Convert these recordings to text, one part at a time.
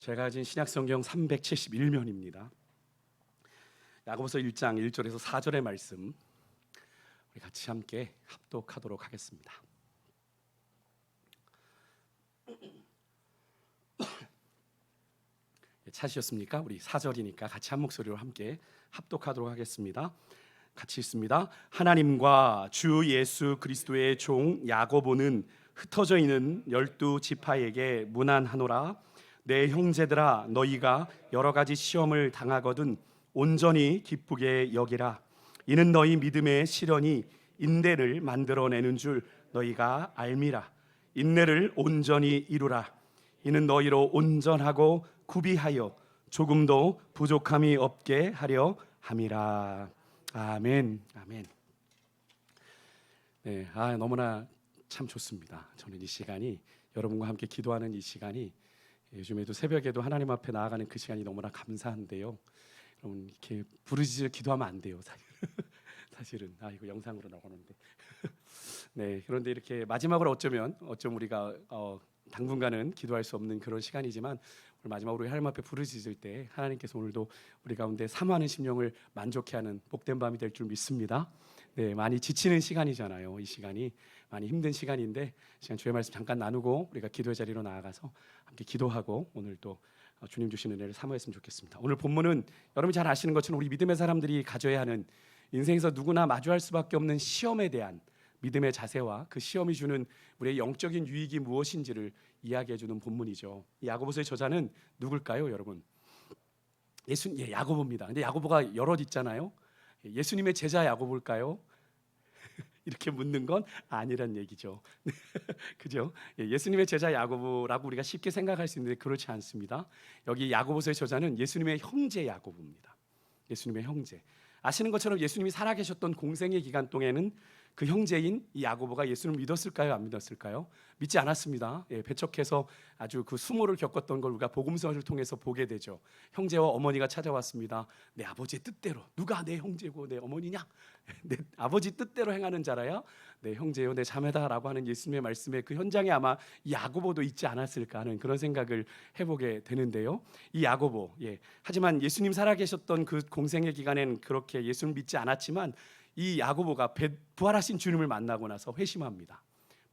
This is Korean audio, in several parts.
제가 가진 신약성경 371면입니다. 야고보서 1장 1절에서 4절의 말씀 우리 같이 함께 합독하도록 하겠습니다. 찾으셨습니까? 우리 4절이니까 같이 한 목소리로 함께 합독하도록 하겠습니다. 같이 읽습니다. 하나님과 주 예수 그리스도의 종 야고보는 흩어져 있는 12지파에게 문안하노라. 내 형제들아, 너희가 여러 가지 시험을 당하거든 온전히 기쁘게 여기라. 이는 너희 믿음의 시련이 인내를 만들어내는 줄 너희가 알미라. 인내를 온전히 이루라. 이는 너희로 온전하고 구비하여 조금도 부족함이 없게 하려 함이라. 아멘. 아멘. 네, 너무나 참 좋습니다. 저는 이 시간이 여러분과 함께 기도하는 이 시간이 요즘에도 새벽에도 하나님 앞에 나아가는 그 시간이 너무나 감사한데요. 여러분 이렇게 부르짖어 기도하면 안 돼요. 사실은 이거 영상으로 나오는데 네, 그런데 이렇게 마지막으로 어쩜 우리가 당분간은 기도할 수 없는 그런 시간이지만 오늘 마지막으로 하나님 앞에 부르짖을 때 하나님께서 오늘도 우리 가운데 사모하는 심령을 만족해하는 복된 밤이 될 줄 믿습니다. 네, 많이 지치는 시간이잖아요. 이 시간이 많이 힘든 시간인데 시간 주의 말씀 잠깐 나누고 우리가 기도의 자리로 나아가서 함께 기도하고 오늘 또 주님 주신 은혜를 사모했으면 좋겠습니다. 오늘 본문은 여러분이 잘 아시는 것처럼 우리 믿음의 사람들이 가져야 하는 인생에서 누구나 마주할 수밖에 없는 시험에 대한 믿음의 자세와 그 시험이 주는 우리의 영적인 유익이 무엇인지를 이야기해 주는 본문이죠. 이 야고보서의 저자는 누굴까요, 여러분? 야고보입니다. 근데 야고보가 여럿 있잖아요. 예수님의 제자 야고보일까요? 이렇게 묻는 건 아니란 얘기죠. 그죠? 예수님의 제자 야고보라고 우리가 쉽게 생각할 수 있는데 그렇지 않습니다. 여기 야고보서의 저자는 예수님의 형제 야고보입니다. 예수님의 형제. 아시는 것처럼 예수님이 살아계셨던 공생의 기간 동안에는 그 형제인 이 야고보가 예수를 믿었을까요? 안 믿었을까요? 믿지 않았습니다. 배척해서 아주 그 수모를 겪었던 걸 우리가 복음서를 통해서 보게 되죠. 형제와 어머니가 찾아왔습니다. 내 아버지의 뜻대로, 누가 내 형제고 내 어머니냐? 내 아버지 뜻대로 행하는 자라야 내 형제요 내 자매다라고 하는 예수님의 말씀에 그 현장에 아마 이 야고보도 있지 않았을까 하는 그런 생각을 해보게 되는데요. 이 야고보, 하지만 예수님 살아계셨던 그 공생의 기간엔 그렇게 예수를 믿지 않았지만 이 야고보가 부활하신 주님을 만나고 나서 회심합니다.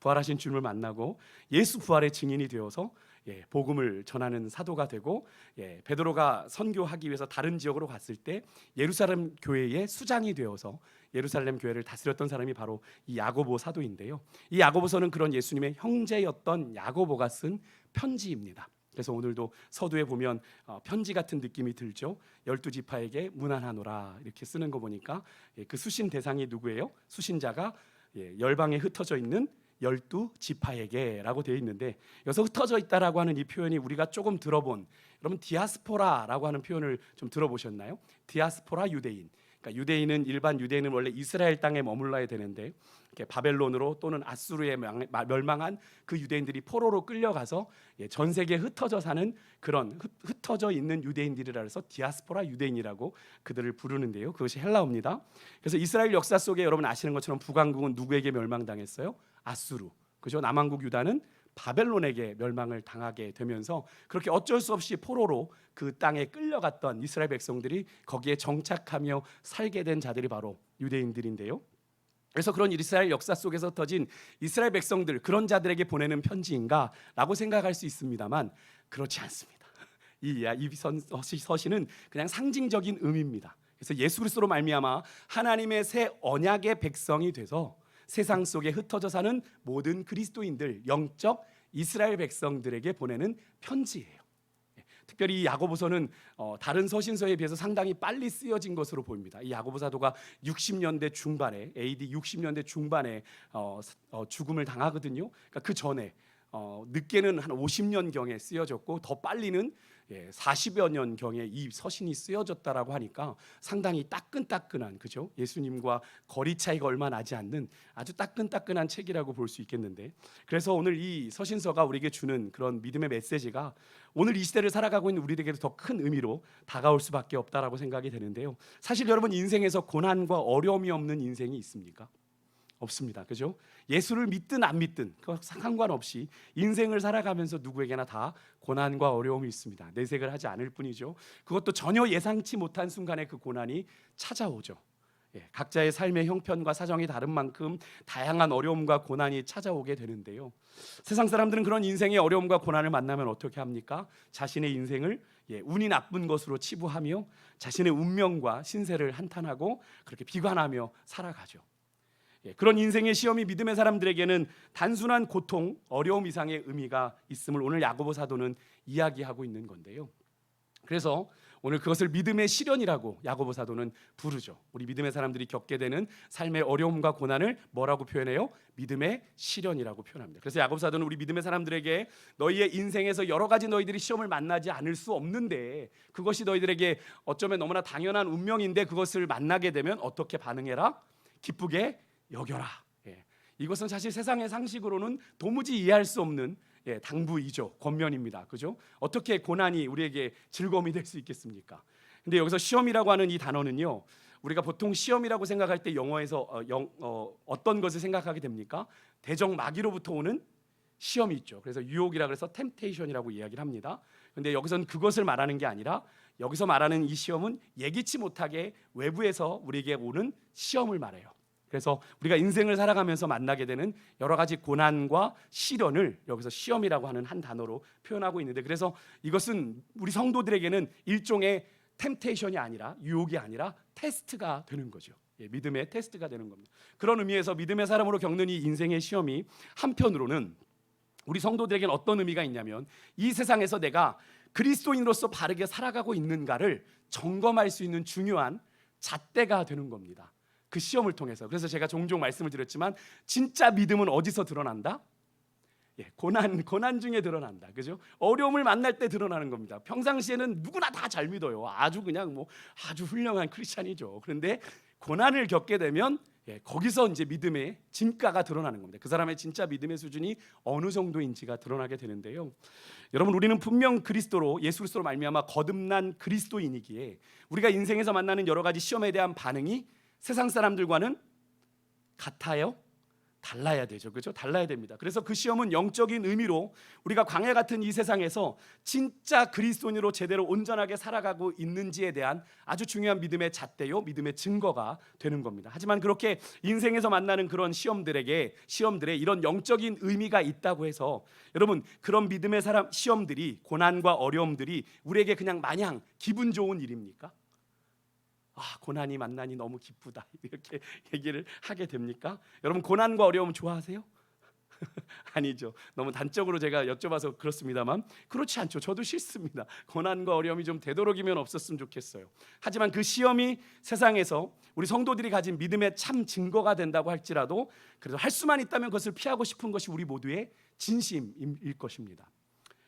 부활하신 주님을 만나고 예수 부활의 증인이 되어서 복음을 전하는 사도가 되고 베드로가 선교하기 위해서 다른 지역으로 갔을 때 예루살렘 교회의 수장이 되어서 예루살렘 교회를 다스렸던 사람이 바로 이 야고보 사도인데요. 이 야고보서는 그런 예수님의 형제였던 야고보가 쓴 편지입니다. 그래서 오늘도 서두에 보면 편지 같은 느낌이 들죠. 12지파에게 문안하노라 이렇게 쓰는 거 보니까 그 수신 대상이 누구예요? 수신자가 열방에 흩어져 있는 12지파에게라고 되어 있는데 여기서 흩어져 있다라고 하는 이 표현이 우리가 조금 들어본 여러분 디아스포라라고 하는 표현을 좀 들어보셨나요? 디아스포라 유대인. 그러니까 유대인은 일반 유대인은 원래 이스라엘 땅에 머물러야 되는데 바벨론으로 또는 아수르에 멸망한 그 유대인들이 포로로 끌려가서 전 세계에 흩어져 사는 그런 흩어져 있는 유대인들이라 해서 디아스포라 유대인이라고 그들을 부르는데요. 그것이 헬라어입니다. 그래서 이스라엘 역사 속에 여러분 아시는 것처럼 북왕국은 누구에게 멸망당했어요? 아수르. 그죠? 남왕국 유다는 바벨론에게 멸망을 당하게 되면서 그렇게 어쩔 수 없이 포로로 그 땅에 끌려갔던 이스라엘 백성들이 거기에 정착하며 살게 된 자들이 바로 유대인들인데요. 그래서 그런 이스라엘 역사 속에서 터진 이스라엘 백성들 그런 자들에게 보내는 편지인가라고 생각할 수 있습니다만 그렇지 않습니다. 이 서신은 그냥 상징적인 의미입니다. 그래서 예수 그리스도로 말미암아 하나님의 새 언약의 백성이 돼서 세상 속에 흩어져 사는 모든 그리스도인들, 영적 이스라엘 백성들에게 보내는 편지예요. 특별히 이 야고보서는 다른 서신서에 비해서 상당히 빨리 쓰여진 것으로 보입니다. 이 야고보 사도가 60년대 중반에 AD 60년대 중반에 죽음을 당하거든요. 그러니까 그 전에 늦게는 한 50년 경에 쓰여졌고 더 빨리는 40여 년 경에 이 서신이 쓰여졌다라고 하니까 상당히 따끈따끈한 그죠? 예수님과 거리 차이가 얼마 나지 않는 아주 따끈따끈한 책이라고 볼 수 있겠는데 그래서 오늘 이 서신서가 우리에게 주는 그런 믿음의 메시지가 오늘 이 시대를 살아가고 있는 우리에게도 더 큰 의미로 다가올 수밖에 없다라고 생각이 되는데요. 사실 여러분 인생에서 고난과 어려움이 없는 인생이 있습니까? 없습니다. 그죠? 예수를 믿든 안 믿든 그 상관없이 인생을 살아가면서 누구에게나 다 고난과 어려움이 있습니다. 내색을 하지 않을 뿐이죠. 그것도 전혀 예상치 못한 순간에 그 고난이 찾아오죠. 각자의 삶의 형편과 사정이 다른 만큼 다양한 어려움과 고난이 찾아오게 되는데요. 세상 사람들은 그런 인생의 어려움과 고난을 만나면 어떻게 합니까? 자신의 인생을 운이 나쁜 것으로 치부하며 자신의 운명과 신세를 한탄하고 그렇게 비관하며 살아가죠. 그런 인생의 시험이 믿음의 사람들에게는 단순한 고통, 어려움 이상의 의미가 있음을 오늘 야고보 사도는 이야기하고 있는 건데요. 그래서 오늘 그것을 믿음의 시련이라고 야고보 사도는 부르죠. 우리 믿음의 사람들이 겪게 되는 삶의 어려움과 고난을 뭐라고 표현해요? 믿음의 시련이라고 표현합니다. 그래서 야고보 사도는 우리 믿음의 사람들에게 너희의 인생에서 여러 가지 너희들이 시험을 만나지 않을 수 없는데 그것이 너희들에게 어쩌면 너무나 당연한 운명인데 그것을 만나게 되면 어떻게 반응해라? 기쁘게 여겨라. 이것은 사실 세상의 상식으로는 도무지 이해할 수 없는 당부이죠. 권면입니다. 그죠? 어떻게 고난이 우리에게 즐거움이 될 수 있겠습니까? 근데 여기서 시험이라고 하는 이 단어는요. 우리가 보통 시험이라고 생각할 때 영어에서 어떤 것을 생각하게 됩니까? 대적 마귀로부터 오는 시험이 있죠. 그래서 유혹이라 그래서 템테이션이라고 이야기를 합니다. 근데 여기서는 그것을 말하는 게 아니라 여기서 말하는 이 시험은 예기치 못하게 외부에서 우리에게 오는 시험을 말해요. 그래서 우리가 인생을 살아가면서 만나게 되는 여러 가지 고난과 시련을 여기서 시험이라고 하는 한 단어로 표현하고 있는데 그래서 이것은 우리 성도들에게는 일종의 템테이션이 아니라 유혹이 아니라 테스트가 되는 거죠. 믿음의 테스트가 되는 겁니다. 그런 의미에서 믿음의 사람으로 겪는 이 인생의 시험이 한편으로는 우리 성도들에게는 어떤 의미가 있냐면 이 세상에서 내가 그리스도인으로서 바르게 살아가고 있는가를 점검할 수 있는 중요한 잣대가 되는 겁니다. 그 시험을 통해서. 그래서 제가 종종 말씀을 드렸지만 진짜 믿음은 어디서 드러난다? 고난 중에 드러난다. 그죠? 어려움을 만날 때 드러나는 겁니다. 평상시에는 누구나 다 잘 믿어요. 아주 그냥 아주 훌륭한 크리스찬이죠. 그런데 고난을 겪게 되면 거기서 이제 믿음의 진가가 드러나는 겁니다. 그 사람의 진짜 믿음의 수준이 어느 정도인지가 드러나게 되는데요. 여러분 우리는 분명 그리스도로 예수 그리스도로 말미암아 거듭난 그리스도인이기에 우리가 인생에서 만나는 여러 가지 시험에 대한 반응이 세상 사람들과는 같아요? 달라야 되죠. 그렇죠? 달라야 됩니다. 그래서 그 시험은 영적인 의미로 우리가 광야 같은 이 세상에서 진짜 그리스도인으로 제대로 온전하게 살아가고 있는지에 대한 아주 중요한 믿음의 잣대요, 믿음의 증거가 되는 겁니다. 하지만 그렇게 인생에서 만나는 그런 시험들에 이런 영적인 의미가 있다고 해서 여러분 그런 믿음의 사람 시험들이 고난과 어려움들이 우리에게 그냥 마냥 기분 좋은 일입니까? 고난이 만나니 너무 기쁘다 이렇게 얘기를 하게 됩니까? 여러분 고난과 어려움 좋아하세요? 아니죠. 너무 단적으로 제가 여쭤봐서 그렇습니다만 그렇지 않죠. 저도 싫습니다. 고난과 어려움이 좀 되도록이면 없었으면 좋겠어요. 하지만 그 시험이 세상에서 우리 성도들이 가진 믿음의 참 증거가 된다고 할지라도 그래도 할 수만 있다면 그것을 피하고 싶은 것이 우리 모두의 진심일 것입니다.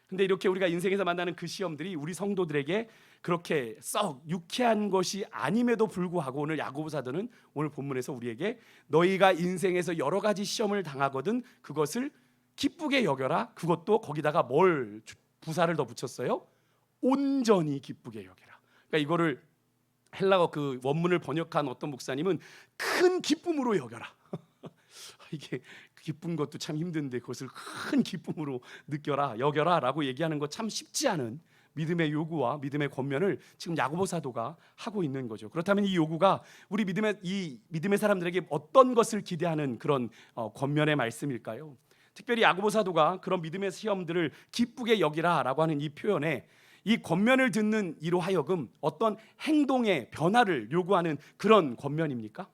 근데 이렇게 우리가 인생에서 만나는 그 시험들이 우리 성도들에게 그렇게 썩 유쾌한 것이 아님에도 불구하고 오늘 야고보 사도는 오늘 본문에서 우리에게 너희가 인생에서 여러 가지 시험을 당하거든 그것을 기쁘게 여겨라. 그것도 거기다가 뭘 부사를 더 붙였어요? 온전히 기쁘게 여겨라. 그러니까 이거를 헬라어 그 원문을 번역한 어떤 목사님은 큰 기쁨으로 여겨라. 이게 기쁜 것도 참 힘든데 그것을 큰 기쁨으로 느껴라, 여겨라 라고 얘기하는 것 참 쉽지 않은 믿음의 요구와 믿음의 권면을 지금 야고보 사도가 하고 있는 거죠. 그렇다면 이 요구가 우리 믿음의 사람들에게 어떤 것을 기대하는 그런 권면의 말씀일까요? 특별히 야고보 사도가 그런 믿음의 시험들을 기쁘게 여기라라고 하는 이 표현에 이 권면을 듣는 이로 하여금 어떤 행동의 변화를 요구하는 그런 권면입니까?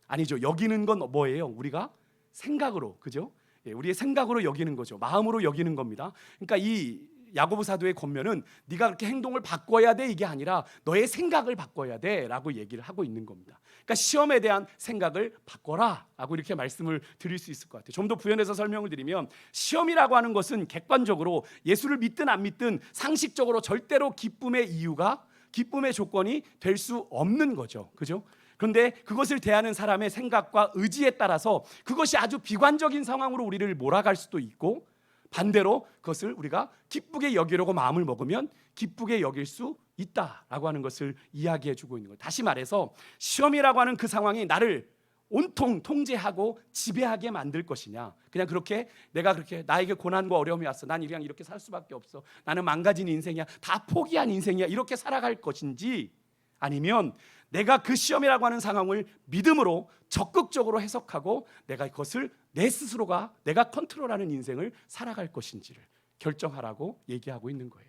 아니죠. 여기는 건 뭐예요? 우리가 생각으로, 그죠? 우리의 생각으로 여기는 거죠. 마음으로 여기는 겁니다. 그러니까 이 야고보 사도의 권면은 네가 그렇게 행동을 바꿔야 돼 이게 아니라 너의 생각을 바꿔야 돼라고 얘기를 하고 있는 겁니다. 그러니까 시험에 대한 생각을 바꿔라라고 이렇게 말씀을 드릴 수 있을 것 같아요. 좀 더 부연해서 설명을 드리면 시험이라고 하는 것은 객관적으로 예수를 믿든 안 믿든 상식적으로 절대로 기쁨의 이유가 기쁨의 조건이 될 수 없는 거죠. 그죠? 그런데 그것을 대하는 사람의 생각과 의지에 따라서 그것이 아주 비관적인 상황으로 우리를 몰아갈 수도 있고 반대로 그것을 우리가 기쁘게 여기려고 마음을 먹으면 기쁘게 여길 수 있다라고 하는 것을 이야기해 주고 있는 거예요. 다시 말해서 시험이라고 하는 그 상황이 나를 온통 통제하고 지배하게 만들 것이냐, 그냥 그렇게 내가 그렇게 나에게 고난과 어려움이 왔어, 난 그냥 이렇게 살 수밖에 없어, 나는 망가진 인생이야, 다 포기한 인생이야, 이렇게 살아갈 것인지, 아니면 내가 그 시험이라고 하는 상황을 믿음으로 적극적으로 해석하고 내가 그것을 내 스스로가 내가 컨트롤하는 인생을 살아갈 것인지를 결정하라고 얘기하고 있는 거예요.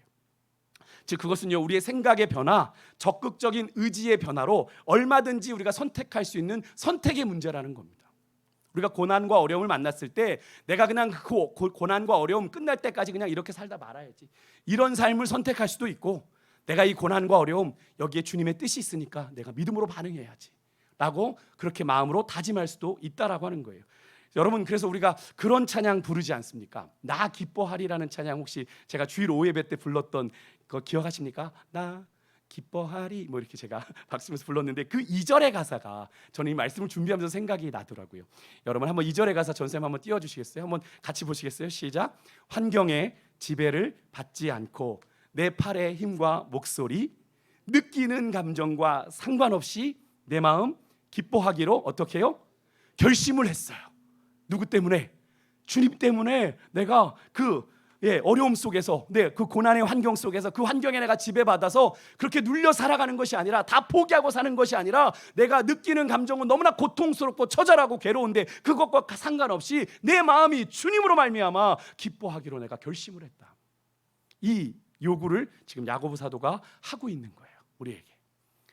즉 그것은요, 우리의 생각의 변화, 적극적인 의지의 변화로 얼마든지 우리가 선택할 수 있는 선택의 문제라는 겁니다. 우리가 고난과 어려움을 만났을 때 내가 그냥 그 고난과 어려움 끝날 때까지 그냥 이렇게 살다 말아야지, 이런 삶을 선택할 수도 있고, 내가 이 고난과 어려움 여기에 주님의 뜻이 있으니까 내가 믿음으로 반응해야지 라고 그렇게 마음으로 다짐할 수도 있다라고 하는 거예요. 여러분, 그래서 우리가 그런 찬양 부르지 않습니까? 나 기뻐하리라는 찬양, 혹시 제가 주일 5예배 때 불렀던 거 기억하십니까? 나 기뻐하리, 뭐 이렇게 제가 박수면서 불렀는데, 그 2절의 가사가 저는 이 말씀을 준비하면서 생각이 나더라고요. 여러분 한번 2절의 가사 전쌤 한번 띄워주시겠어요? 한번 같이 보시겠어요? 시작. 환경의 지배를 받지 않고 내 팔의 힘과 목소리, 느끼는 감정과 상관없이 내 마음 기뻐하기로 어떻게 해요? 결심을 했어요. 누구 때문에? 주님 때문에 내가 그 어려움 속에서, 그 고난의 환경 속에서, 그 환경에 내가 지배받아서 그렇게 눌려 살아가는 것이 아니라, 다 포기하고 사는 것이 아니라, 내가 느끼는 감정은 너무나 고통스럽고 처절하고 괴로운데 그것과 상관없이 내 마음이 주님으로 말미암아 기뻐하기로 내가 결심을 했다. 이 요구를 지금 야고보 사도가 하고 있는 거예요. 우리에게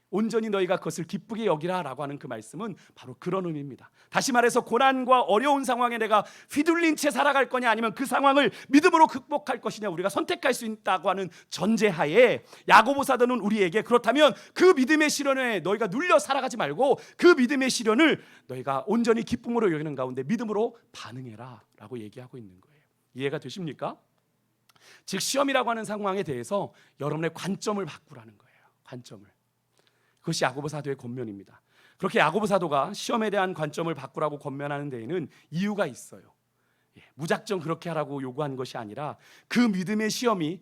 온전히 너희가 그것을 기쁘게 여기라 라고 하는 그 말씀은 바로 그런 의미입니다. 다시 말해서 고난과 어려운 상황에 내가 휘둘린 채 살아갈 거냐, 아니면 그 상황을 믿음으로 극복할 것이냐, 우리가 선택할 수 있다고 하는 전제하에 야고보 사도는 우리에게, 그렇다면 그 믿음의 시련에 너희가 눌려 살아가지 말고 그 믿음의 시련을 너희가 온전히 기쁨으로 여기는 가운데 믿음으로 반응해라 라고 얘기하고 있는 거예요. 이해가 되십니까? 즉 시험이라고 하는 상황에 대해서 여러분의 관점을 바꾸라는 거예요. 관점을. 그것이 야고보 사도의 권면입니다. 그렇게 야고보 사도가 시험에 대한 관점을 바꾸라고 권면하는 데에는 이유가 있어요. 무작정 그렇게 하라고 요구한 것이 아니라, 그 믿음의 시험이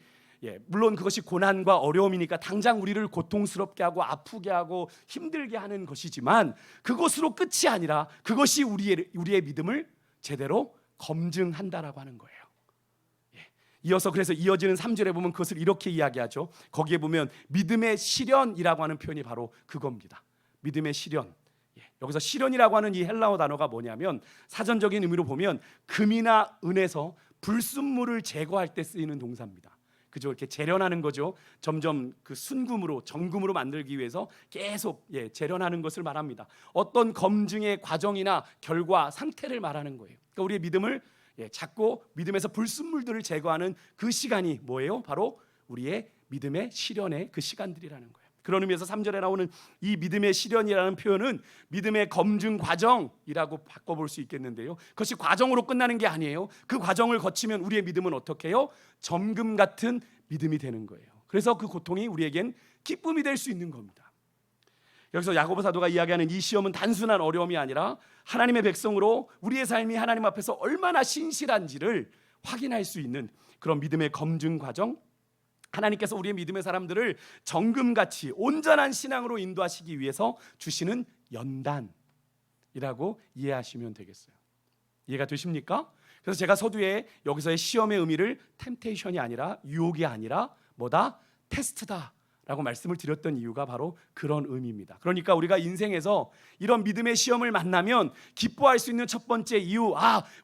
물론 그것이 고난과 어려움이니까 당장 우리를 고통스럽게 하고 아프게 하고 힘들게 하는 것이지만, 그것으로 끝이 아니라 그것이 우리의 믿음을 제대로 검증한다라고 하는 거예요. 이어서 그래서 이어지는 3절에 보면 그것을 이렇게 이야기하죠. 거기에 보면 믿음의 시련이라고 하는 표현이 바로 그겁니다. 믿음의 시련. 여기서 시련이라고 하는 이 헬라어 단어가 뭐냐면, 사전적인 의미로 보면 금이나 은에서 불순물을 제거할 때 쓰이는 동사입니다. 그죠? 이렇게 재련하는 거죠. 점점 그 순금으로, 정금으로 만들기 위해서 계속 재련하는 것을 말합니다. 어떤 검증의 과정이나 결과, 상태를 말하는 거예요. 그러니까 우리의 믿음을 자꾸 믿음에서 불순물들을 제거하는 그 시간이 뭐예요? 바로 우리의 믿음의 시련의 그 시간들이라는 거예요. 그런 의미에서 3절에 나오는 이 믿음의 시련이라는 표현은 믿음의 검증 과정이라고 바꿔볼 수 있겠는데요, 그것이 과정으로 끝나는 게 아니에요. 그 과정을 거치면 우리의 믿음은 어떻게 해요? 점금 같은 믿음이 되는 거예요. 그래서 그 고통이 우리에겐 기쁨이 될 수 있는 겁니다. 여기서 야고보 사도가 이야기하는 이 시험은 단순한 어려움이 아니라 하나님의 백성으로 우리의 삶이 하나님 앞에서 얼마나 신실한지를 확인할 수 있는 그런 믿음의 검증 과정, 하나님께서 우리의 믿음의 사람들을 정금같이 온전한 신앙으로 인도하시기 위해서 주시는 연단이라고 이해하시면 되겠어요. 이해가 되십니까? 그래서 제가 서두에 여기서의 시험의 의미를 템테이션이 아니라, 유혹이 아니라 뭐다? 테스트다 라고 말씀을 드렸던 이유가 바로 그런 의미입니다. 그러니까 우리가 인생에서 이런 믿음의 시험을 만나면 기뻐할 수 있는 첫 번째 이유,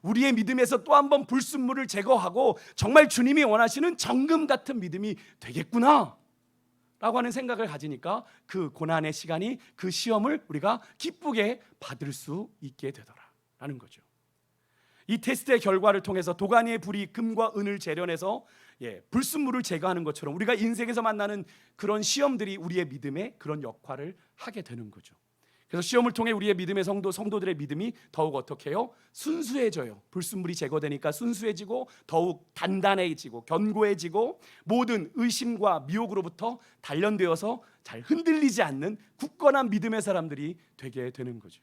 우리의 믿음에서 또 한 번 불순물을 제거하고 정말 주님이 원하시는 정금 같은 믿음이 되겠구나 라고 하는 생각을 가지니까 그 고난의 시간이, 그 시험을 우리가 기쁘게 받을 수 있게 되더라라는 거죠. 이 테스트의 결과를 통해서 도가니의 불이 금과 은을 재련해서 불순물을 제거하는 것처럼 우리가 인생에서 만나는 그런 시험들이 우리의 믿음에 그런 역할을 하게 되는 거죠. 그래서 시험을 통해 우리의 믿음의 성도들의 믿음이 더욱 어떻게 해요? 순수해져요. 불순물이 제거되니까 순수해지고 더욱 단단해지고 견고해지고 모든 의심과 미혹으로부터 단련되어서 잘 흔들리지 않는 굳건한 믿음의 사람들이 되게 되는 거죠.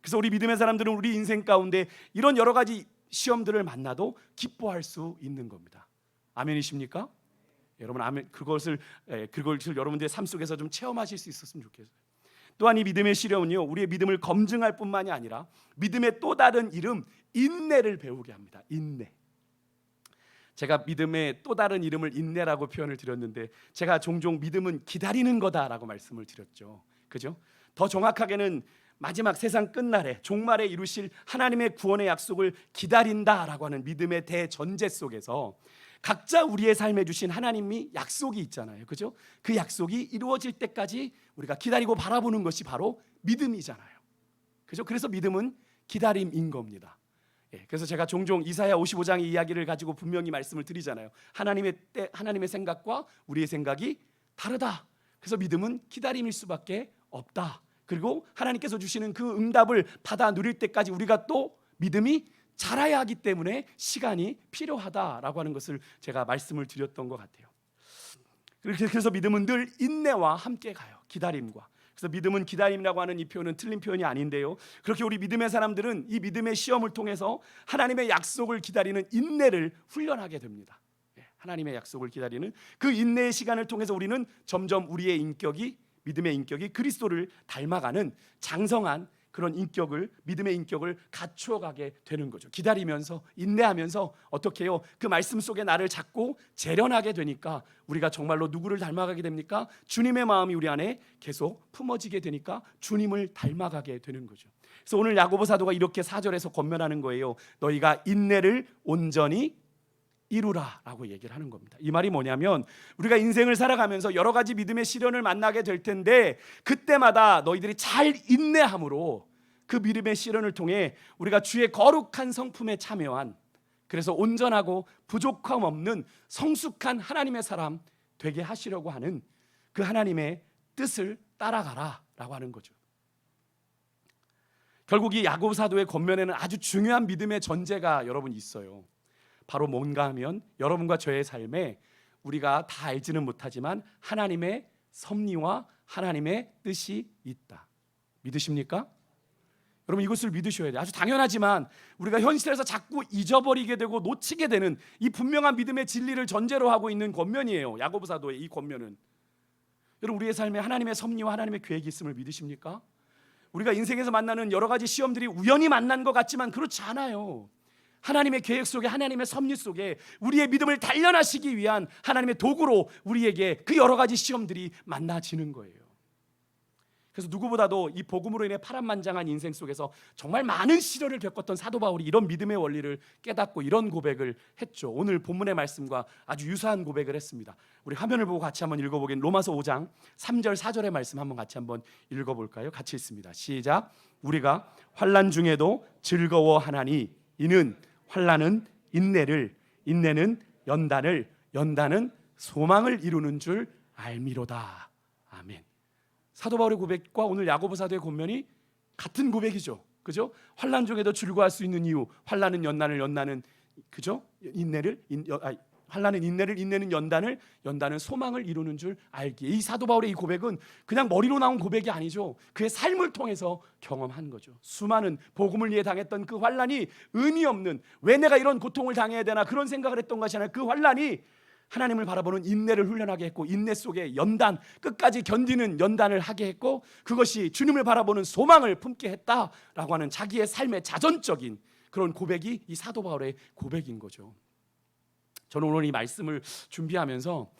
그래서 우리 믿음의 사람들은 우리 인생 가운데 이런 여러 가지 시험들을 만나도 기뻐할 수 있는 겁니다. 아멘이십니까? 여러분, 아멘. 그것을 여러분들의 삶 속에서 좀 체험하실 수 있었으면 좋겠어요. 또한 이 믿음의 시련은요, 우리의 믿음을 검증할 뿐만이 아니라 믿음의 또 다른 이름 인내를 배우게 합니다. 인내. 제가 믿음의 또 다른 이름을 인내라고 표현을 드렸는데, 제가 종종 믿음은 기다리는 거다라고 말씀을 드렸죠. 그죠? 더 정확하게는 마지막 세상 끝날에 종말에 이루실 하나님의 구원의 약속을 기다린다라고 하는 믿음의 대전제 속에서 각자 우리의 삶에 주신 하나님이 약속이 있잖아요. 그죠? 그 약속이 이루어질 때까지 우리가 기다리고 바라보는 것이 바로 믿음이잖아요. 그죠? 그래서 믿음은 기다림인 겁니다. 그래서 제가 종종 이사야 55장의 이야기를 가지고 분명히 말씀을 드리잖아요. 하나님의 생각과 우리의 생각이 다르다. 그래서 믿음은 기다림일 수밖에 없다. 그리고 하나님께서 주시는 그 응답을 받아 누릴 때까지 우리가 또 믿음이 자라야 하기 때문에 시간이 필요하다라고 하는 것을 제가 말씀을 드렸던 것 같아요. 그래서 믿음은 늘 인내와 함께 가요. 기다림과. 그래서 믿음은 기다림이라고 하는 이 표현은 틀린 표현이 아닌데요, 그렇게 우리 믿음의 사람들은 이 믿음의 시험을 통해서 하나님의 약속을 기다리는 인내를 훈련하게 됩니다. 하나님의 약속을 기다리는 그 인내의 시간을 통해서 우리는 점점 우리의 인격이, 믿음의 인격이 그리스도를 닮아가는 장성한 그런 인격을, 믿음의 인격을 갖추어가게 되는 거죠. 기다리면서, 인내하면서 어떻게 해요? 그 말씀 속에 나를 잡고 재련하게 되니까 우리가 정말로 누구를 닮아가게 됩니까? 주님의 마음이 우리 안에 계속 품어지게 되니까 주님을 닮아가게 되는 거죠. 그래서 오늘 야고보 사도가 이렇게 4절에서 권면하는 거예요. 너희가 인내를 온전히 이루라라고 얘기를 하는 겁니다. 이 말이 뭐냐면, 우리가 인생을 살아가면서 여러 가지 믿음의 시련을 만나게 될 텐데 그때마다 너희들이 잘 인내함으로 그 믿음의 시련을 통해 우리가 주의 거룩한 성품에 참여한, 그래서 온전하고 부족함 없는 성숙한 하나님의 사람 되게 하시려고 하는 그 하나님의 뜻을 따라가라라고 하는 거죠. 결국 이 야고보 사도의 권면에는 아주 중요한 믿음의 전제가 여러분 있어요. 바로 뭔가 하면 여러분과 저의 삶에 우리가 다 알지는 못하지만 하나님의 섭리와 하나님의 뜻이 있다. 믿으십니까? 여러분 이것을 믿으셔야 돼요. 아주 당연하지만 우리가 현실에서 자꾸 잊어버리게 되고 놓치게 되는 이 분명한 믿음의 진리를 전제로 하고 있는 권면이에요. 야고보 사도의 이 권면은. 여러분 우리의 삶에 하나님의 섭리와 하나님의 계획이 있음을 믿으십니까? 우리가 인생에서 만나는 여러 가지 시험들이 우연히 만난 것 같지만 그렇지 않아요. 하나님의 계획 속에, 하나님의 섭리 속에 우리의 믿음을 단련하시기 위한 하나님의 도구로 우리에게 그 여러 가지 시험들이 만나지는 거예요. 그래서 누구보다도 이 복음으로 인해 파란만장한 인생 속에서 정말 많은 시련을 겪었던 사도 바울이 이런 믿음의 원리를 깨닫고 이런 고백을 했죠. 오늘 본문의 말씀과 아주 유사한 고백을 했습니다. 우리 화면을 보고 같이 한번 읽어보겠습니다. 로마서 5장 3절 4절의 말씀 한번 같이 한번 읽어볼까요? 같이 읽습니다. 시작. 우리가 환난 중에도 즐거워하나니 이는 환난은 인내를, 인내는 연단을, 연단은 소망을 이루는 줄 알미로다. 아멘. 사도 바울의 고백과 오늘 야고보 사도의 권면이 같은 고백이죠. 그죠? 환난 중에도 즐거워할 수 있는 이유, 환난은 연단을, 연단은 그죠? 환난은 인내를, 인내는 연단을, 연단은 소망을 이루는 줄 알기에. 이 사도 바울의 이 고백은 그냥 머리로 나온 고백이 아니죠. 그의 삶을 통해서 경험한 거죠. 수많은 복음을 위해 당했던 그 환난이 의미 없는, 왜 내가 이런 고통을 당해야 되나 그런 생각을 했던 것이 아니라 그 환난이 하나님을 바라보는 인내를 훈련하게 했고, 인내 속에 연단, 끝까지 견디는 연단을 하게 했고, 그것이 주님을 바라보는 소망을 품게 했다라고 하는 자기의 삶의 자전적인 그런 고백이 이 사도 바울의 고백인 거죠. 저는 오늘 이 말씀을 준비하면서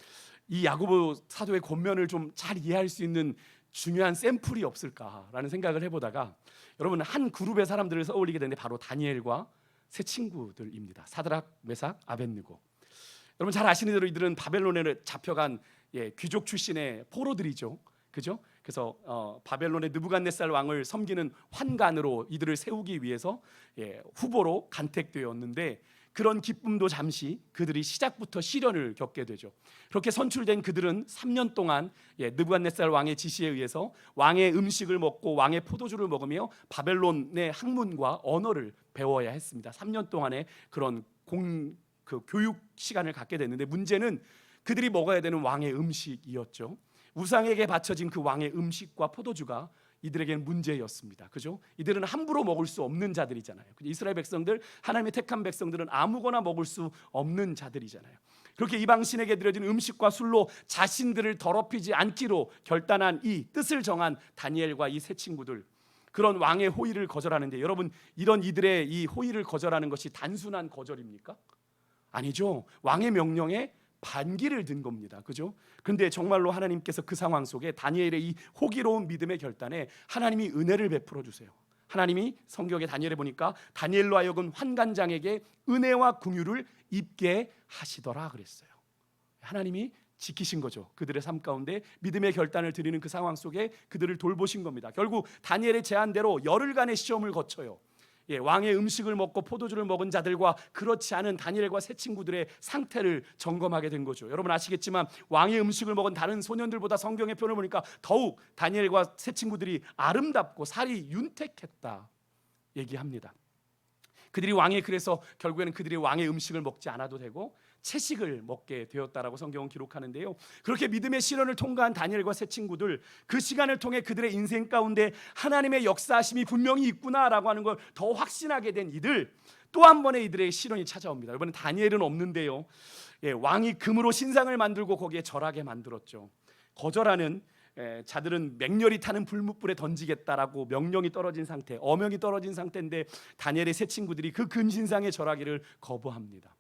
이 야고보 사도의 권면을 좀 잘 이해할 수 있는 중요한 샘플이 없을까라는 생각을 해보다가, 여러분 한 그룹의 사람들을 떠올리게 되는데 바로 다니엘과 세 친구들입니다. 사드락, 메삭, 아벳느고. 여러분 잘 아시는 대로 이들은 바벨론에 잡혀간 귀족 출신의 포로들이죠. 그죠? 그래서 바벨론의 느부갓네살 왕을 섬기는 환관으로 이들을 세우기 위해서 후보로 간택되었는데, 그런 기쁨도 잠시 그들이 시작부터 시련을 겪게 되죠. 그렇게 선출된 그들은 3년 동안 느부갓네살 왕의 지시에 의해서 왕의 음식을 먹고 왕의 포도주를 먹으며 바벨론의 학문과 언어를 배워야 했습니다. 3년 동안의 그런 교육 시간을 갖게 됐는데, 문제는 그들이 먹어야 되는 왕의 음식이었죠. 우상에게 바쳐진 그 왕의 음식과 포도주가 이들에게는 문제였습니다. 그죠? 이들은 함부로 먹을 수 없는 자들이잖아요. 이스라엘 백성들, 하나님의 택한 백성들은 아무거나 먹을 수 없는 자들이잖아요. 그렇게 이방신에게 드려진 음식과 술로 자신들을 더럽히지 않기로 결단한 이 뜻을 정한 다니엘과 이 세 친구들, 그런 왕의 호의를 거절하는데, 여러분, 이런 이들의 이 호의를 거절하는 것이 단순한 거절입니까? 아니죠. 왕의 명령에 반기를 든 겁니다. 그죠? 그런데 정말로 하나님께서 그 상황 속에 다니엘의 이 호기로운 믿음의 결단에 하나님이 은혜를 베풀어 주세요. 하나님이 성경에 다니엘에 보니까 다니엘로 하여금 환관장에게 은혜와 긍휼을 입게 하시더라 그랬어요. 하나님이 지키신 거죠. 그들의 삶 가운데 믿음의 결단을 드리는 그 상황 속에 그들을 돌보신 겁니다. 결국 다니엘의 제안대로 열흘간의 시험을 거쳐요. 왕의 음식을 먹고 포도주를 먹은 자들과 그렇지 않은 다니엘과 세 친구들의 상태를 점검하게 된 거죠. 여러분 아시겠지만 왕의 음식을 먹은 다른 소년들보다 성경의 표현을 보니까 더욱 다니엘과 세 친구들이 아름답고 살이 윤택했다 얘기합니다. 그들이 그래서 결국에는 그들이 왕의 음식을 먹지 않아도 되고 채식을 먹게 되었다라고 성경은 기록하는데요. 그렇게 믿음의 시련을 통과한 다니엘과 세 친구들, 그 시간을 통해 그들의 인생 가운데 하나님의 역사하심이 분명히 있구나라고 하는 걸 더 확신하게 된 이들, 또 한 번의 이들의 시련이 찾아옵니다. 이번엔 다니엘은 없는데요. 왕이 금으로 신상을 만들고 거기에 절하게 만들었죠. 거절하는 자들은 맹렬히 타는 불뭇불에 던지겠다라고 명령이 떨어진 상태, 어명이 떨어진 상태인데 다니엘의 세 친구들이 그 금신상에 절하기를 거부합니다.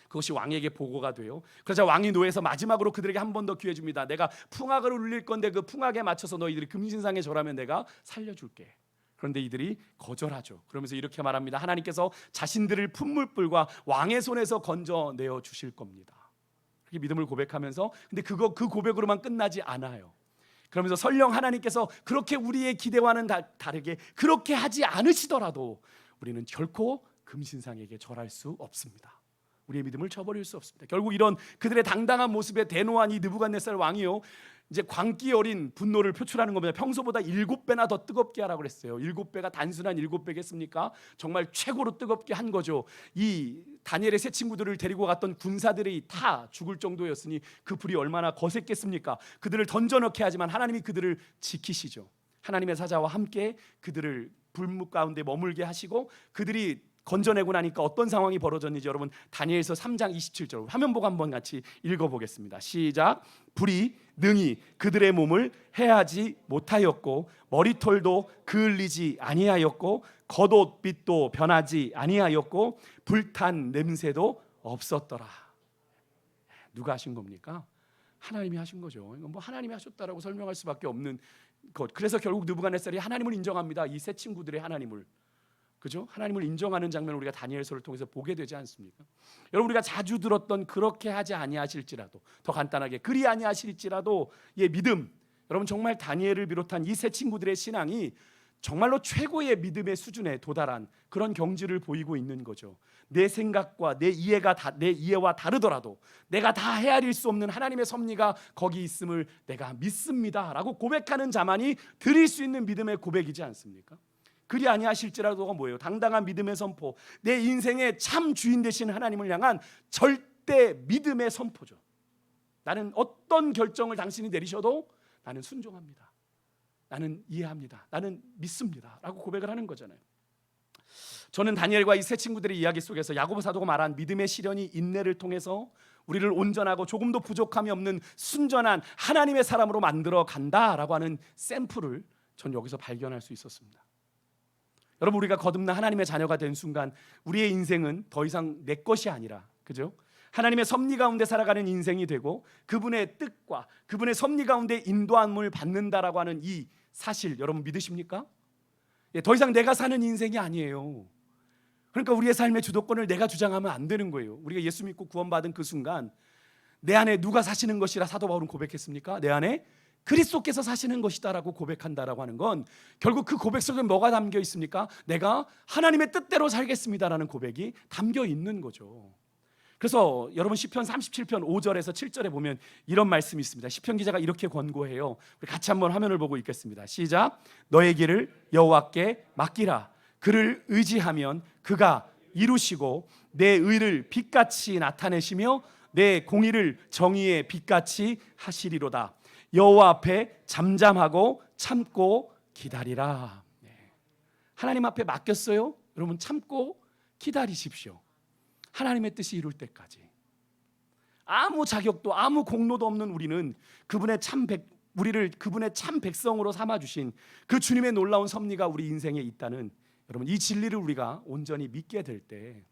그것이 왕에게 보고가 돼요. 그러자 왕이 노해서 마지막으로 그들에게 한 번 더 기회 줍니다. 내가 풍악을 울릴 건데 그 풍악에 맞춰서 너희들이 금신상에 절하면 내가 살려줄게. 그런데 이들이 거절하죠. 그러면서 이렇게 말합니다. 하나님께서 자신들을 풀물불과 왕의 손에서 건져내어 주실 겁니다. 그렇게 믿음을 고백하면서, 근데 그 고백으로만 끝나지 않아요. 그러면서 설령 하나님께서 그렇게 우리의 기대와는 다르게 그렇게 하지 않으시더라도 우리는 결코 금신상에게 절할 수 없습니다. 우리의 믿음을 저버릴 수 없습니다. 결국 이런 그들의 당당한 모습에 대노한 이 느부갓네살 왕이요, 이제 광기 어린 분노를 표출하는 겁니다. 평소보다 7배나 더 뜨겁게 하라고 그랬어요. 7배가 단순한 7배겠습니까? 정말 최고로 뜨겁게 한 거죠. 이 다니엘의 세 친구들을 데리고 갔던 군사들이 다 죽을 정도였으니 그 불이 얼마나 거셌겠습니까? 그들을 던져넣게 하지만 하나님이 그들을 지키시죠. 하나님의 사자와 함께 그들을 불묵 가운데 머물게 하시고, 그들이 건져내고 나니까 어떤 상황이 벌어졌는지 여러분 다니엘서 3장 27절 화면 보고 한번 같이 읽어보겠습니다. 시작. 불이 능히 그들의 몸을 해하지 못하였고 머리털도 그을리지 아니하였고 겉옷빛도 변하지 아니하였고 불탄 냄새도 없었더라. 누가 하신 겁니까? 하나님이 하신 거죠. 이건 뭐 하나님이 하셨다라고 설명할 수밖에 없는 것. 그래서 결국 느부갓네살이 하나님을 인정합니다. 이 세 친구들의 하나님을. 그죠? 하나님을 인정하는 장면을 우리가 다니엘서를 통해서 보게 되지 않습니까? 여러분 우리가 자주 들었던 그렇게 하지 아니하실지라도, 더 간단하게 그리 아니하실지라도 의 믿음, 여러분 정말 다니엘을 비롯한 이 세 친구들의 신앙이 정말로 최고의 믿음의 수준에 도달한 그런 경지를 보이고 있는 거죠. 내 생각과 내 이해와 다르더라도 내가 다 헤아릴 수 없는 하나님의 섭리가 거기 있음을 내가 믿습니다라고 고백하는 자만이 드릴 수 있는 믿음의 고백이지 않습니까? 그리 아니하실지라도가 뭐예요? 당당한 믿음의 선포, 내 인생의 참 주인 되신 하나님을 향한 절대 믿음의 선포죠. 나는 어떤 결정을 당신이 내리셔도 나는 순종합니다. 나는 이해합니다. 나는 믿습니다. 라고 고백을 하는 거잖아요. 저는 다니엘과 이 세 친구들의 이야기 속에서 야고보 사도가 말한 믿음의 시련이 인내를 통해서 우리를 온전하고 조금도 부족함이 없는 순전한 하나님의 사람으로 만들어 간다라고 하는 샘플을 전 여기서 발견할 수 있었습니다. 여러분 우리가 거듭난 하나님의 자녀가 된 순간 우리의 인생은 더 이상 내 것이 아니라, 그죠? 하나님의 섭리 가운데 살아가는 인생이 되고 그분의 뜻과 그분의 섭리 가운데 인도함을 받는다라고 하는 이 사실 여러분 믿으십니까? 더 이상 내가 사는 인생이 아니에요. 그러니까 우리의 삶의 주도권을 내가 주장하면 안 되는 거예요. 우리가 예수 믿고 구원받은 그 순간 내 안에 누가 사시는 것이라 사도 바울은 고백했습니까? 내 안에 그리스도께서 사시는 것이다라고 고백한다라고 하는 건 결국 그 고백 속에 뭐가 담겨 있습니까? 내가 하나님의 뜻대로 살겠습니다라는 고백이 담겨 있는 거죠. 그래서 여러분 시편 37편 5절에서 7절에 보면 이런 말씀이 있습니다. 시편 기자가 이렇게 권고해요. 우리 같이 한번 화면을 보고 읽겠습니다. 시작. 너의 길을 여호와께 맡기라. 그를 의지하면 그가 이루시고 내 의를 빛같이 나타내시며 내 공의를 정의의 빛같이 하시리로다. 여호와 앞에 잠잠하고 참고 기다리라. 하나님 앞에 맡겼어요. 여러분 참고 기다리십시오. 하나님의 뜻이 이룰 때까지. 아무 자격도 아무 공로도 없는 우리는 우리를 그분의 참 백성으로 삼아 주신 그 주님의 놀라운 섭리가 우리 인생에 있다는, 여러분, 이 진리를 우리가 온전히 믿게 될 때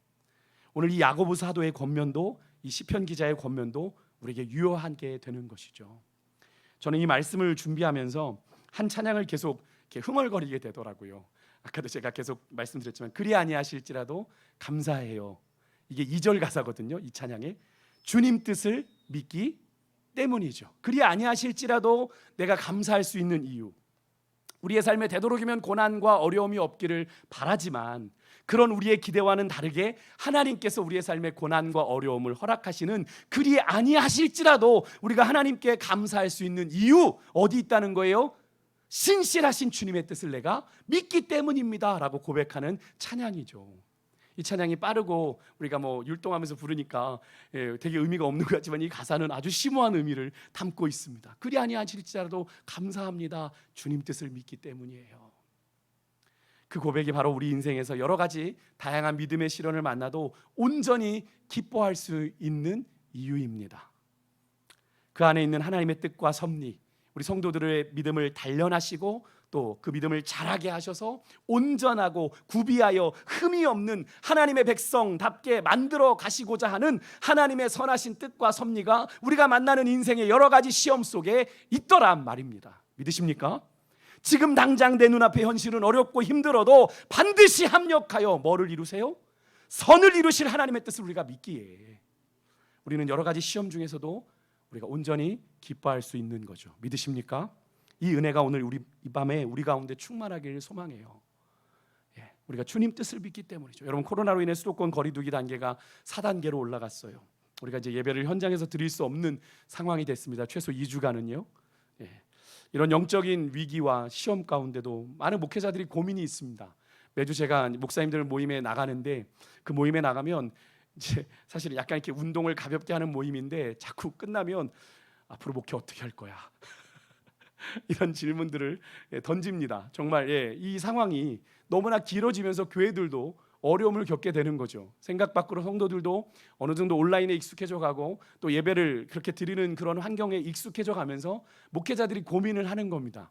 오늘 이 야고보 사도의 권면도, 이 시편 기자의 권면도 우리에게 유효하게 되는 것이죠. 저는 이 말씀을 준비하면서 한 찬양을 계속 이렇게 흥얼거리게 되더라고요. 아까도 제가 계속 말씀드렸지만 그리 아니하실지라도 감사해요. 이게 2절 가사거든요. 이 찬양에 주님 뜻을 믿기 때문이죠. 그리 아니하실지라도 내가 감사할 수 있는 이유, 우리의 삶에 되도록이면 고난과 어려움이 없기를 바라지만 그런 우리의 기대와는 다르게 하나님께서 우리의 삶에 고난과 어려움을 허락하시는 그리 아니하실지라도 우리가 하나님께 감사할 수 있는 이유 어디 있다는 거예요? 신실하신 주님의 뜻을 내가 믿기 때문입니다 라고 고백하는 찬양이죠. 이 찬양이 빠르고 우리가 율동하면서 부르니까 되게 의미가 없는 것 같지만 이 가사는 아주 심오한 의미를 담고 있습니다. 그리 아니하실지라도 감사합니다. 주님 뜻을 믿기 때문이에요. 그 고백이 바로 우리 인생에서 여러 가지 다양한 믿음의 시련을 만나도 온전히 기뻐할 수 있는 이유입니다. 그 안에 있는 하나님의 뜻과 섭리, 우리 성도들의 믿음을 단련하시고 또 그 믿음을 자라게 하셔서 온전하고 구비하여 흠이 없는 하나님의 백성답게 만들어 가시고자 하는 하나님의 선하신 뜻과 섭리가 우리가 만나는 인생의 여러 가지 시험 속에 있더란 말입니다. 믿으십니까? 지금 당장 내 눈앞의 현실은 어렵고 힘들어도 반드시 합력하여 뭐를 이루세요? 선을 이루실 하나님의 뜻을 우리가 믿기에 우리는 여러 가지 시험 중에서도 우리가 온전히 기뻐할 수 있는 거죠. 믿으십니까? 이 은혜가 오늘 이 밤에 우리 가운데 충만하기를 소망해요. 우리가 주님 뜻을 믿기 때문이죠. 여러분, 코로나로 인해 수도권 거리두기 단계가 4단계로 올라갔어요. 우리가 이제 예배를 현장에서 드릴 수 없는 상황이 됐습니다. 최소 2주간은요. 이런 영적인 위기와 시험 가운데도 많은 목회자들이 고민이 있습니다. 매주 제가 목사님들 모임에 나가는데 그 모임에 나가면 이제 사실 약간 이렇게 운동을 가볍게 하는 모임인데 자꾸 끝나면 앞으로 목회 어떻게 할 거야? 이런 질문들을 던집니다. 정말 이 상황이 너무나 길어지면서 교회들도 어려움을 겪게 되는 거죠. 생각 밖으로 성도들도 어느 정도 온라인에 익숙해져 가고 또 예배를 그렇게 드리는 그런 환경에 익숙해져 가면서 목회자들이 고민을 하는 겁니다.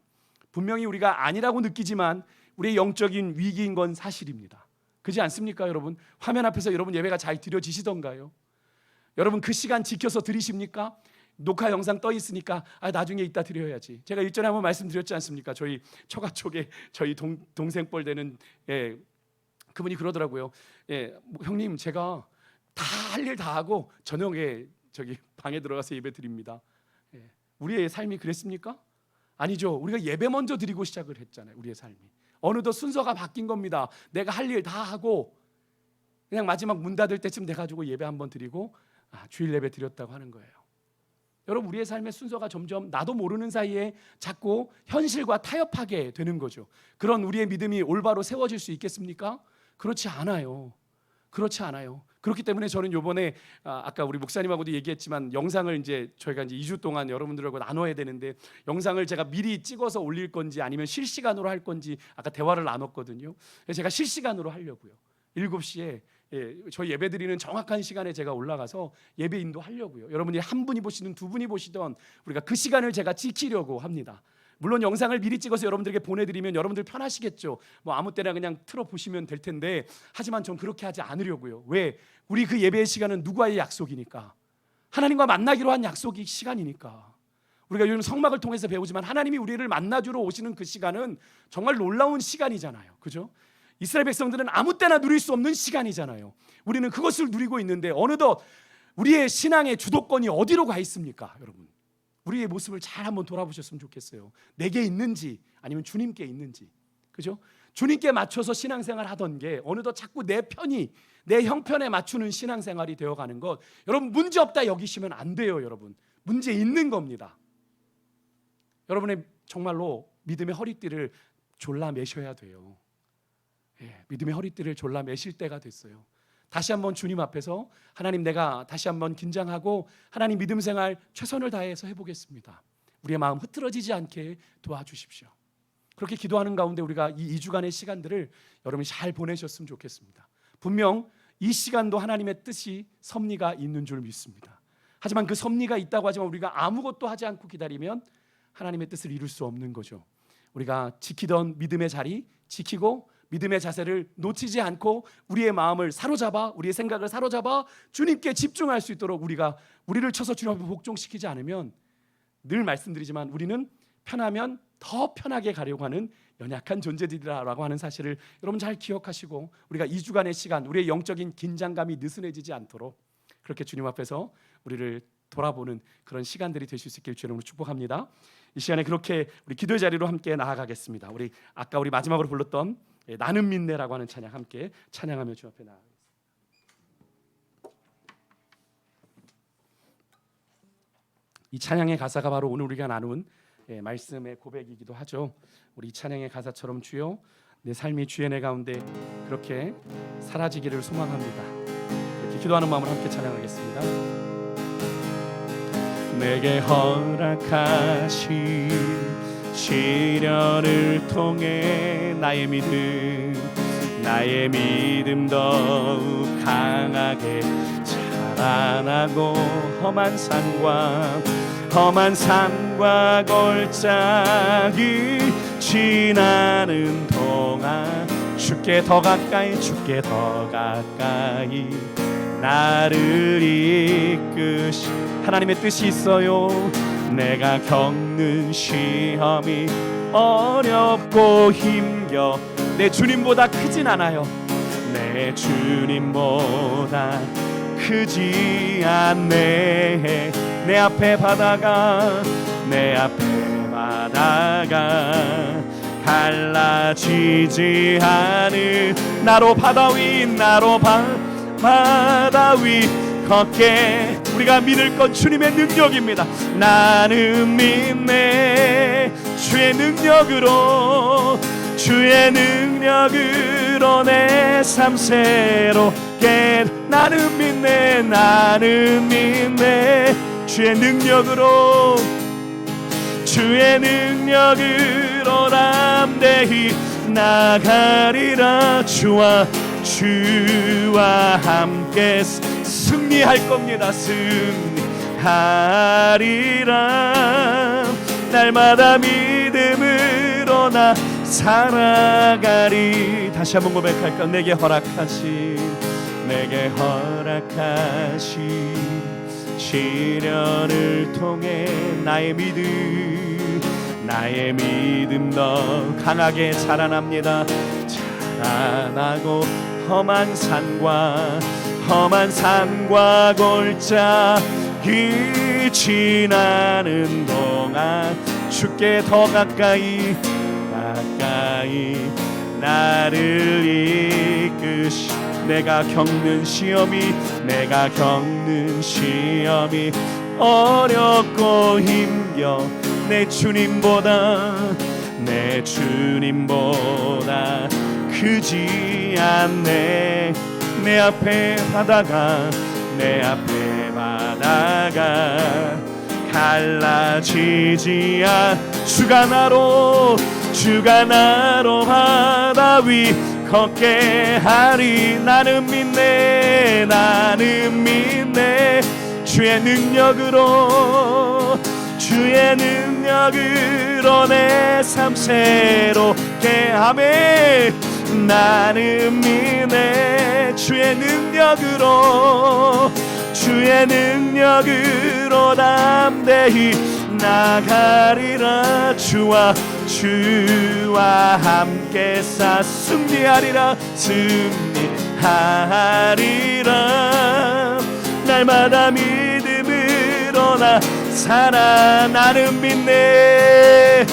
분명히 우리가 아니라고 느끼지만 우리의 영적인 위기인 건 사실입니다. 그렇지 않습니까, 여러분? 화면 앞에서 여러분 예배가 잘 드려지시던가요? 여러분 그 시간 지켜서 드리십니까? 녹화 영상 떠 있으니까 나중에 이따 드려야지. 제가 일전에 한번 말씀드렸지 않습니까? 저희 처가 쪽에 저희 동생뻘 되는 그분이 그러더라고요. 형님, 제가 다 할 일 다 하고 저녁에 저기 방에 들어가서 예배 드립니다. 우리의 삶이 그랬습니까? 아니죠. 우리가 예배 먼저 드리고 시작을 했잖아요. 우리의 삶이 어느덧 순서가 바뀐 겁니다. 내가 할 일 다 하고 그냥 마지막 문 닫을 때쯤 돼가지고 예배 한번 드리고 주일 예배 드렸다고 하는 거예요. 여러분, 우리의 삶의 순서가 점점 나도 모르는 사이에 자꾸 현실과 타협하게 되는 거죠. 그런 우리의 믿음이 올바로 세워질 수 있겠습니까? 그렇지 않아요. 그렇지 않아요. 그렇기 때문에 저는 이번에 아까 우리 목사님하고도 얘기했지만 영상을 이제 저희가 이제 2주 동안 여러분들하고 나눠야 되는데 영상을 제가 미리 찍어서 올릴 건지 아니면 실시간으로 할 건지 아까 대화를 나눴거든요. 제가 실시간으로 하려고요. 7시에 저희 예배 드리는 정확한 시간에 제가 올라가서 예배 인도하려고요. 여러분이 한 분이 보시든 두 분이 보시든 우리가 그 시간을 제가 지키려고 합니다. 물론 영상을 미리 찍어서 여러분들에게 보내드리면 여러분들 편하시겠죠. 아무 때나 그냥 틀어보시면 될 텐데 하지만 전 그렇게 하지 않으려고요. 왜? 우리 그 예배의 시간은 누구와의 약속이니까, 하나님과 만나기로 한 약속이 시간이니까. 우리가 요즘 성막을 통해서 배우지만 하나님이 우리를 만나주러 오시는 그 시간은 정말 놀라운 시간이잖아요. 그죠? 이스라엘 백성들은 아무 때나 누릴 수 없는 시간이잖아요. 우리는 그것을 누리고 있는데 어느덧 우리의 신앙의 주도권이 어디로 가 있습니까, 여러분? 우리의 모습을 잘 한번 돌아보셨으면 좋겠어요. 내게 있는지 아니면 주님께 있는지. 그죠? 주님께 맞춰서 신앙생활 하던 게 어느덧 자꾸 내 편이, 내 형편에 맞추는 신앙생활이 되어가는 것, 여러분 문제 없다 여기시면 안 돼요. 여러분 문제 있는 겁니다. 여러분의 정말로 믿음의 허리띠를 졸라 매셔야 돼요. 믿음의 허리띠를 졸라 매실 때가 됐어요. 다시 한번 주님 앞에서 하나님, 내가 다시 한번 긴장하고 하나님 믿음 생활 최선을 다해서 해보겠습니다. 우리의 마음 흐트러지지 않게 도와주십시오. 그렇게 기도하는 가운데 우리가 이 2주간의 시간들을 여러분이 잘 보내셨으면 좋겠습니다. 분명 이 시간도 하나님의 뜻이 섭리가 있는 줄 믿습니다. 하지만 그 섭리가 있다고 하지만 우리가 아무것도 하지 않고 기다리면 하나님의 뜻을 이룰 수 없는 거죠. 우리가 지키던 믿음의 자리 지키고 믿음의 자세를 놓치지 않고 우리의 마음을 사로잡아 우리의 생각을 사로잡아 주님께 집중할 수 있도록 우리가 우리를 쳐서 주님 앞에 복종시키지 않으면 늘 말씀드리지만 우리는 편하면 더 편하게 가려고 하는 연약한 존재들이라고 하는 사실을 여러분 잘 기억하시고 우리가 2주간의 시간 우리의 영적인 긴장감이 느슨해지지 않도록 그렇게 주님 앞에서 우리를 돌아보는 그런 시간들이 되실 수 있길 주님으로 축복합니다. 이 시간에 그렇게 우리 기도의 자리로 함께 나아가겠습니다. 우리 아까 우리 마지막으로 불렀던 나는 믿네라고 하는 찬양 함께 찬양하며 주 앞에 나아가겠습니다. 이 찬양의 가사가 바로 오늘 우리가 나눈 말씀의 고백이기도 하죠. 우리 이 찬양의 가사처럼 주여 내 삶이 주의 은혜 가운데 그렇게 사라지기를 소망합니다. 이렇게 기도하는 마음으로 함께 찬양하겠습니다. 내게 허락하신 시련을 통해 나의 믿음 더욱 강하게 자라나고 험한 산과 골짜기 지나는 동안 주께 더 가까이 나를 이끄시 하나님의 뜻이 있어요. 내가 겪는 시험이 어렵고 힘겨 내 주님보다 크진 않아요. 내 주님보다 크지 않네. 내 앞에 바다가 갈라지지 않을 나로 바다 위 걷게 우리가 믿을 건 주님의 능력입니다. 나는 믿네 주의 능력으로 내 삶 새롭게 나는 믿네 주의 능력으로 담대히 나가리라. 주와 함께 승리할 겁니다. 승리하리라. 날마다 믿음으로 나 살아가리. 다시 한번 고백할까? 내게 허락하신 시련을 통해 나의 믿음 더 강하게 자라납니다. 자라나고 험한 산과 골짜기 지나는 동안 주께 더 가까이 나를 이끄시 내가 겪는 시험이 어렵고 힘겨 내 주님보다 크지 않네. 내 앞에 바다가 갈라지지 주가 나로 바다 위 걷게 하리. 나는 믿네 주의 능력으로 내 삶 새롭게 하네. 나는 믿네 주의 능력으로 담대히 나가리라. 주와 함께 승리하리라. 날마다 믿음으로 나 살아. 나는 믿네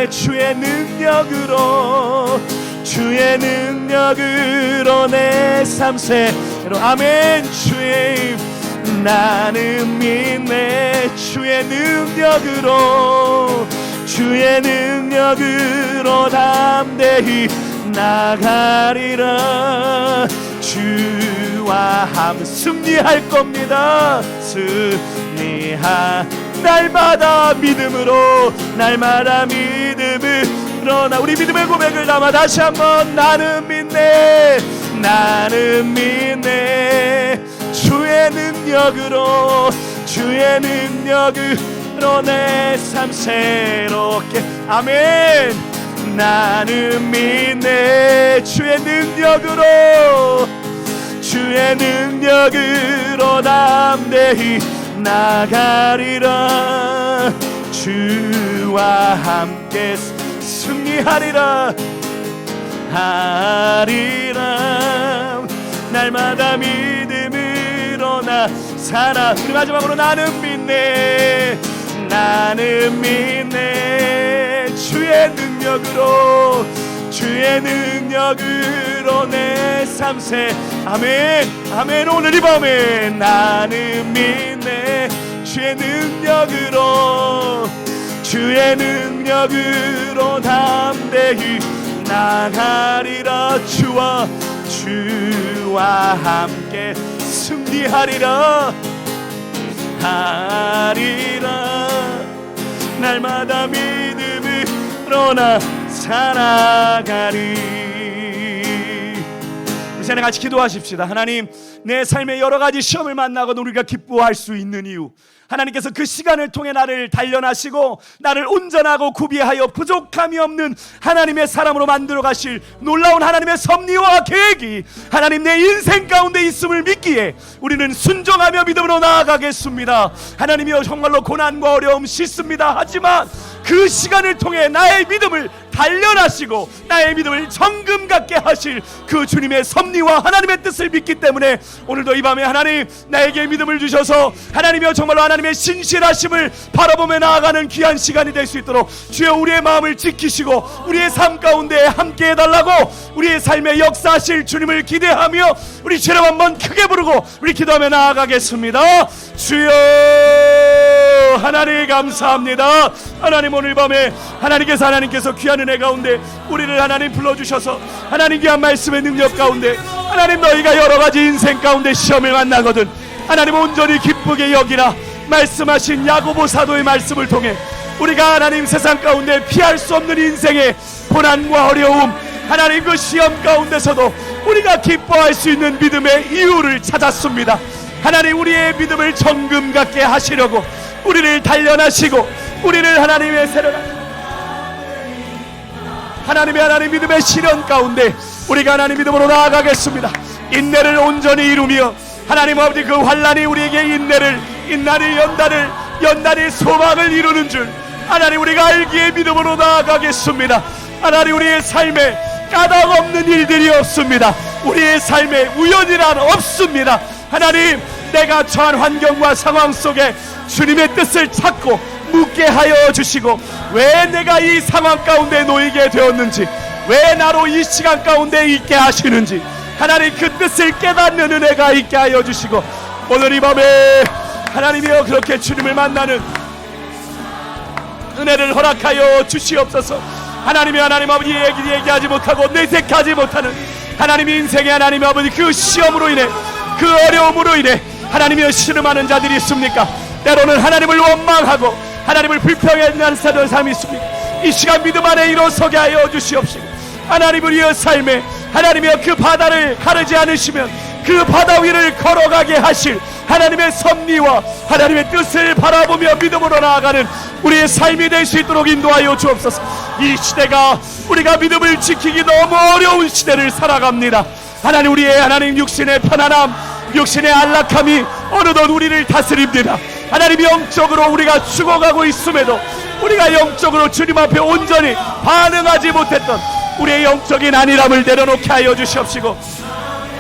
주의 능력으로 내 삶 새로 아멘. 나는 믿네 주의 능력으로 담대히 나가리라. 주와 함 승리할 겁니다. 날마다 믿음으로 나 우리 믿음의 고백을 담아 다시 한번 나는 믿네 주의 주의 능력으로 내 삶 새롭게. 아멘. 나는 믿네. 주의 능력으로 담대히 나가리라. 주와 함께 승리하리라. 날마다 믿음으로 나 살아. 우리 마지막으로 나는 믿네. 주의 능력으로 내 삶 새. 아멘. 아멘. 오늘 이 밤에 나는 믿네. 주의 능력으로 담대히 나가리라. 주와 함께 승리하리라. 날마다 믿음으로 나 살아가리. 이 시간에 같이 기도하십시다. 하나님, 내 삶에 여러 가지 시험을 만나고 우리가 기뻐할 수 있는 이유, 하나님께서 그 시간을 통해 나를 단련하시고 나를 온전하고 구비하여 부족함이 없는 하나님의 사람으로 만들어 가실 놀라운 하나님의 섭리와 계획이 하나님 내 인생 가운데 있음을 믿기에 우리는 순종하며 믿음으로 나아가겠습니다. 하나님이여, 정말로 고난과 어려움 씻습니다. 하지만 그 시간을 통해 나의 믿음을 단련하시고 나의 믿음을 정금 갖게 하실 그 주님의 섭리와 하나님의 뜻을 믿기 때문에 오늘도 이 밤에 하나님 나에게 믿음을 주셔서 하나님이여, 정말로 하나님의 신실하심을 바라보며 나아가는 귀한 시간이 될 수 있도록 주여 우리의 마음을 지키시고 우리의 삶 가운데 함께 해달라고 우리의 삶에 역사하실 주님을 기대하며 우리 주님 한번 크게 부르고 우리 기도하며 나아가겠습니다. 주여 하나님 감사합니다. 하나님, 오늘 밤에 하나님께서 귀한 은혜 가운데 우리를 하나님 불러주셔서 하나님 귀한 말씀의 능력 가운데 하나님, 너희가 여러가지 인생 가운데 시험을 만나거든 하나님 온전히 기쁘게 여기라 말씀하신 야고보 사도의 말씀을 통해 우리가 하나님 세상 가운데 피할 수 없는 인생의 고난과 어려움, 하나님 그 시험 가운데서도 우리가 기뻐할 수 있는 믿음의 이유를 찾았습니다. 하나님, 우리의 믿음을 정금 갖게 하시려고 우리를 단련하시고 우리를 하나님의 새로운 하나님 믿음의 시련 가운데 우리가 하나님 믿음으로 나아가겠습니다. 인내를 온전히 이루며 하나님 아버지, 그 환난이 우리에게 연단이 소망을 이루는 줄 하나님 우리가 알기에 믿음으로 나아가겠습니다. 하나님, 우리의 삶에 까닭 없는 일들이 없습니다. 우리의 삶에 우연이란 없습니다. 하나님, 내가 처한 환경과 상황 속에 주님의 뜻을 찾고 묻게 하여 주시고, 왜 내가 이 상황 가운데 놓이게 되었는지, 왜 나로 이 시간 가운데 있게 하시는지 하나님 그 뜻을 깨닫는 은혜가 있게 하여 주시고, 오늘 이 밤에 하나님이여, 그렇게 주님을 만나는 은혜를 허락하여 주시옵소서. 하나님 아버지, 얘기하지 못하고 내색하지 못하는 하나님의 인생의 하나님 아버지, 그 시험으로 인해, 그 어려움으로 인해 하나님이여 신음하는 자들이 있습니까? 때로는 하나님을 원망하고 하나님을 불평하는 삶이 있습니까? 이 시간 믿음 안에 일어서게 하여 주시옵시고, 하나님 우리의 삶에 하나님이여 그 바다를 가르지 않으시면 그 바다 위를 걸어가게 하실 하나님의 섭리와 하나님의 뜻을 바라보며 믿음으로 나아가는 우리의 삶이 될 수 있도록 인도하여 주옵소서. 이 시대가 우리가 믿음을 지키기 너무 어려운 시대를 살아갑니다. 하나님, 우리의 하나님 육신의 편안함, 육신의 안락함이 어느덧 우리를 다스립니다. 하나님, 영적으로 우리가 죽어가고 있음에도 우리가 영적으로 주님 앞에 온전히 반응하지 못했던 우리의 영적인 안일함을 내려놓게 하여 주시옵시고,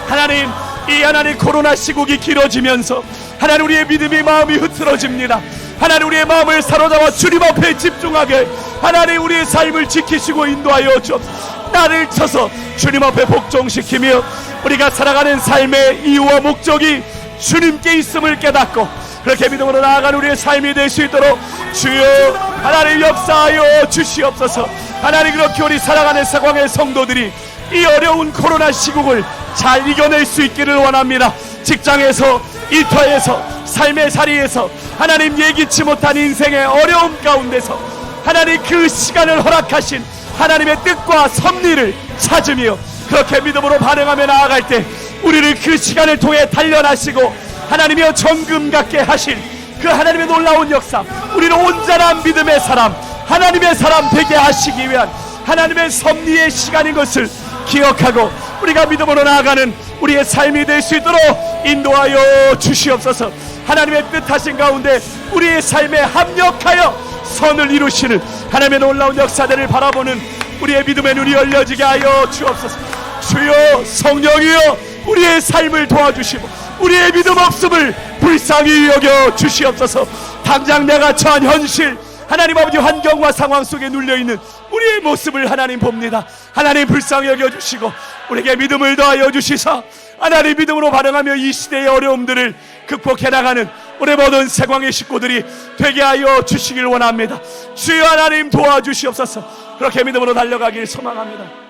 하나님, 이 하나님 코로나 시국이 길어지면서 하나님 우리의 믿음이 마음이 흐트러집니다. 하나님, 우리의 마음을 사로잡아 주님 앞에 집중하게 하나님 우리의 삶을 지키시고 인도하여 주옵소서. 나를 쳐서 주님 앞에 복종시키며 우리가 살아가는 삶의 이유와 목적이 주님께 있음을 깨닫고 그렇게 믿음으로 나아가는 우리의 삶이 될 수 있도록 주여 하나님 역사하여 주시옵소서. 하나님, 그렇게 우리 살아가는 상황의 성도들이 이 어려운 코로나 시국을 잘 이겨낼 수 있기를 원합니다. 직장에서, 일터에서, 삶의 자리에서 하나님 예기치 못한 인생의 어려움 가운데서 하나님 그 시간을 허락하신 하나님의 뜻과 섭리를 찾으며 그렇게 믿음으로 반응하며 나아갈 때 우리를 그 시간을 통해 단련하시고 하나님이여 정금 같게 하실 그 하나님의 놀라운 역사, 우리는 온전한 믿음의 사람, 하나님의 사람 되게 하시기 위한 하나님의 섭리의 시간인 것을 기억하고 우리가 믿음으로 나아가는 우리의 삶이 될 수 있도록 인도하여 주시옵소서. 하나님의 뜻하신 가운데 우리의 삶에 합력하여 선을 이루시는 하나님의 놀라운 역사들을 바라보는 우리의 믿음의 눈이 열려지게 하여 주옵소서. 주여, 성령이여 우리의 삶을 도와주시고 우리의 믿음 없음을 불쌍히 여겨 주시옵소서. 당장 내가 처한 현실, 하나님 아버지 환경과 상황 속에 눌려있는 우리의 모습을 하나님 봅니다. 하나님 불쌍히 여겨주시고 우리에게 믿음을 더하여 주시사 하나님 믿음으로 반응하며 이 시대의 어려움들을 극복해 나가는 우리 모든 세광의 식구들이 되게 하여 주시길 원합니다. 주여 하나님 도와주시옵소서. 그렇게 믿음으로 달려가길 소망합니다.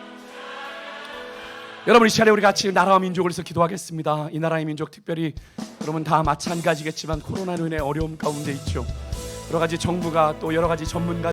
여러분, 이 시간에 우리 같이 나라와 민족을 위해서 기도하겠습니다. 이 나라의 민족, 특별히 여러분 다 마찬가지겠지만 코로나로 인해 어려움 가운데 있죠. 여러 가지 정부가 또 여러 가지 전문가